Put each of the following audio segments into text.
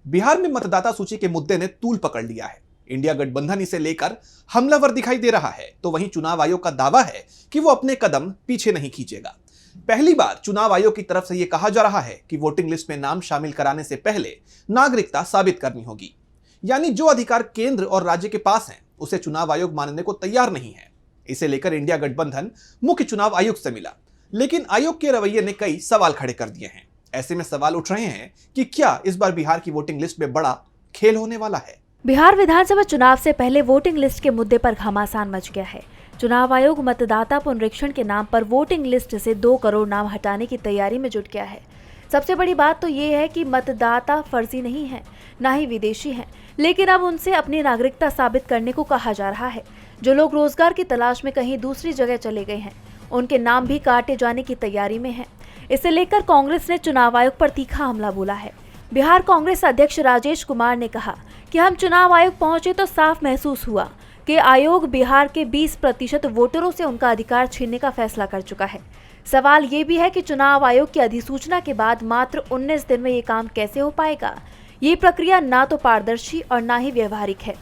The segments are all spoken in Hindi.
बिहार में मतदाता सूची के मुद्दे ने तूल पकड़ लिया है। इंडिया गठबंधन इसे लेकर हमलावर दिखाई दे रहा है, तो वहीं चुनाव आयोग का दावा है कि वो अपने कदम पीछे नहीं खींचेगा। पहली बार चुनाव आयोग की तरफ से यह कहा जा रहा है कि वोटिंग लिस्ट में नाम शामिल कराने से पहले नागरिकता साबित करनी होगी, यानी जो अधिकार केंद्र और राज्य के पास हैं, उसे चुनाव आयोग मानने को तैयार नहीं है। इसे लेकर इंडिया गठबंधन मुख्य चुनाव आयुक्त से मिला, लेकिन आयोग के रवैये ने कई सवाल खड़े कर दिए हैं। ऐसे में सवाल उठ रहे हैं कि क्या इस बार बिहार की वोटिंग लिस्ट में बड़ा खेल होने वाला है। बिहार विधानसभा चुनाव से पहले वोटिंग लिस्ट के मुद्दे पर घमासान मच गया है। चुनाव आयोग मतदाता पुनरीक्षण के नाम पर वोटिंग लिस्ट से 2 करोड़ नाम हटाने की तैयारी में जुट गया है। सबसे बड़ी बात तो ये है कि मतदाता फर्जी नहीं है, न ही विदेशी हैं, लेकिन अब उनसे अपनी नागरिकता साबित करने को कहा जा रहा है। जो लोग रोजगार की तलाश में कहीं दूसरी जगह चले गए हैं, उनके नाम भी काटे जाने की तैयारी में है। इसे लेकर कांग्रेस ने चुनाव आयोग पर तीखा हमला बोला है। बिहार कांग्रेस अध्यक्ष राजेश कुमार ने कहा कि हम चुनाव आयोग पहुंचे तो साफ महसूस हुआ कि आयोग बिहार के 20% वोटरों से उनका अधिकार छीनने का फैसला कर चुका है। सवाल ये भी है कि चुनाव आयोग की अधिसूचना के बाद मात्र 19 दिन में ये काम कैसे हो पाएगा। ये प्रक्रिया ना तो पारदर्शी और ना ही व्यवहारिक है।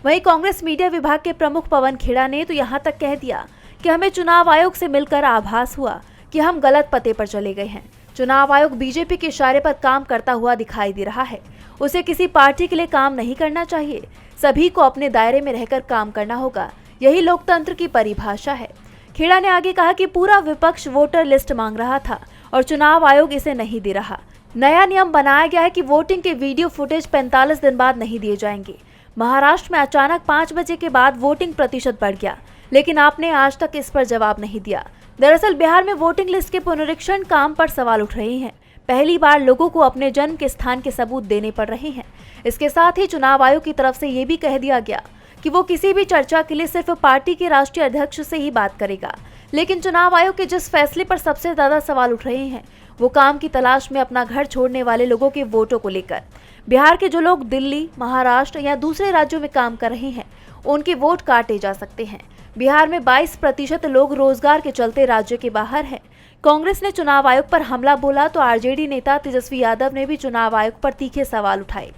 वहीं कांग्रेस मीडिया विभाग के प्रमुख पवन खेड़ा ने तो यहाँ तक कह दिया कि हमें चुनाव आयोग से मिलकर आभास हुआ कि हम गलत पते पर चले गए हैं। चुनाव आयोग बीजेपी के इशारे पर काम करता हुआ दिखाई दे रहा है। उसे किसी पार्टी के लिए काम नहीं करना चाहिए, सभी को अपने दायरे में रहकर काम करना होगा। यही लोकतंत्र की परिभाषा है। खेड़ा ने आगे कहा कि पूरा विपक्ष वोटर लिस्ट मांग रहा था और चुनाव आयोग इसे नहीं दे रहा। नया नियम बनाया गया है कि वोटिंग के वीडियो फुटेज 45 दिन बाद नहीं दिए जाएंगे। महाराष्ट्र में अचानक 5 बजे के बाद वोटिंग प्रतिशत बढ़ गया, लेकिन आपने आज तक इस पर जवाब नहीं दिया। दरअसल बिहार में वोटिंग लिस्ट के पुनरीक्षण काम पर सवाल उठ रहे हैं। पहली बार लोगों को अपने जन्म के स्थान के सबूत देने पड़ रहे हैं। इसके साथ ही चुनाव आयोग की तरफ से ये भी कह दिया गया कि वो किसी भी चर्चा के लिए सिर्फ पार्टी के राष्ट्रीय अध्यक्ष से ही बात करेगा। लेकिन चुनाव आयोग के जिस फैसले पर सबसे ज्यादा सवाल उठ रहे हैं, वो काम की तलाश में अपना घर छोड़ने वाले लोगों के वोटों को लेकर। बिहार के जो लोग दिल्ली, महाराष्ट्र या दूसरे राज्यों में काम कर रहे हैं, उनके वोट काटे जा सकते हैं। बिहार में 22% लोग रोजगार के चलते राज्य के बाहर हैं। कांग्रेस ने चुनाव आयोग पर हमला बोला तो आरजेडी नेता तेजस्वी यादव ने भी चुनाव आयोग पर तीखे सवाल उठाए।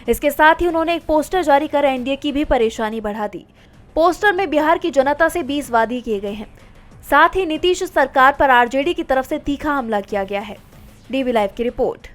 इसके साथ ही उन्होंने एक पोस्टर जारी कर एनडीए की भी परेशानी बढ़ा दी। पोस्टर में बिहार की जनता से 20 वादे किए गए हैं। साथ ही नीतीश सरकार पर आरजेडी की तरफ से तीखा हमला किया गया है। डीवी लाइव की रिपोर्ट।